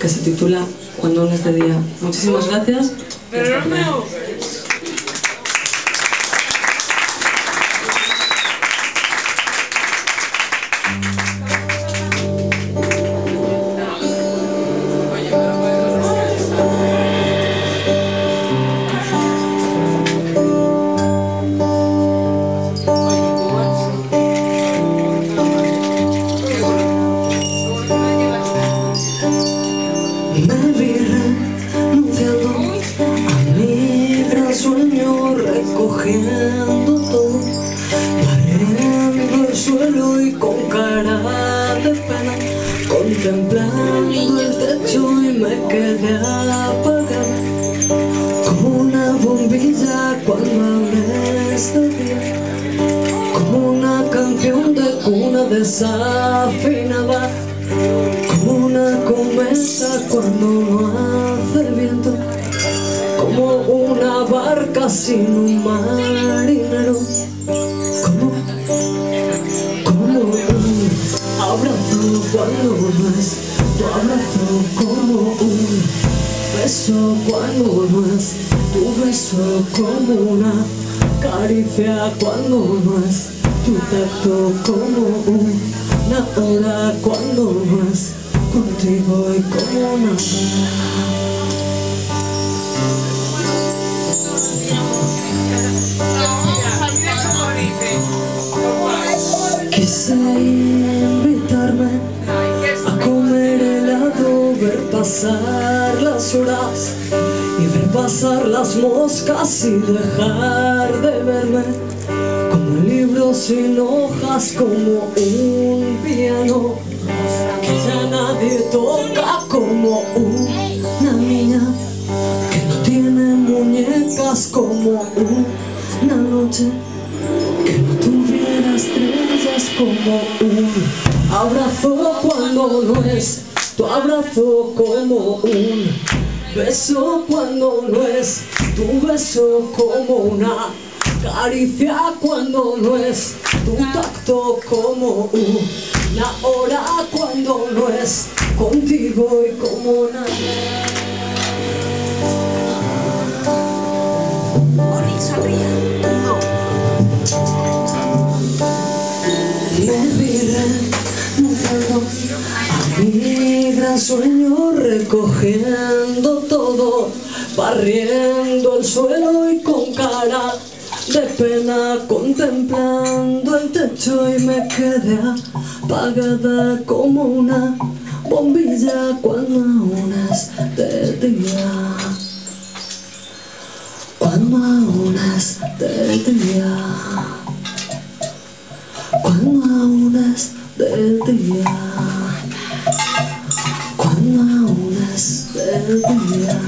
que se titula Cuando aún es de día. Muchísimas gracias. Pero no me ahogues. Me vi renunciando a mi gran sueño, recogiendo todo, barriendo el suelo y con cara de pena, contemplando el techo y me quedé apagada como una bombilla cuando aún es de día, como una canción de cuna desafinada, como una cometa cuando no hace viento, como una barca sin un marinero, como un abrazo cuando no es tu abrazo, como un beso cuando no es tu beso, como una caricia cuando no es tu tacto, como una hora cuando no es contigo y como nada. Quise invitarme a comer helado, ver pasar las horas y ver pasar las moscas y dejar de verme como un libro sin hojas, como un piano que ya nadie toca, como una niña que no tiene muñecas, como una noche que no tuviera estrellas, como un abrazo cuando no es tu abrazo, como un beso cuando no es tu beso, como una caricia cuando no es tu tacto, como una hora cuando no es contigo y como nada. Me vi renunciando a mi gran sueño, recogiendo todo, barriendo el suelo y con cara de pena contemplando el techo y me quedé apagada como una bombilla cuando aún es de día, cuando aún es de día, cuando aún es de día, cuando aún es de día.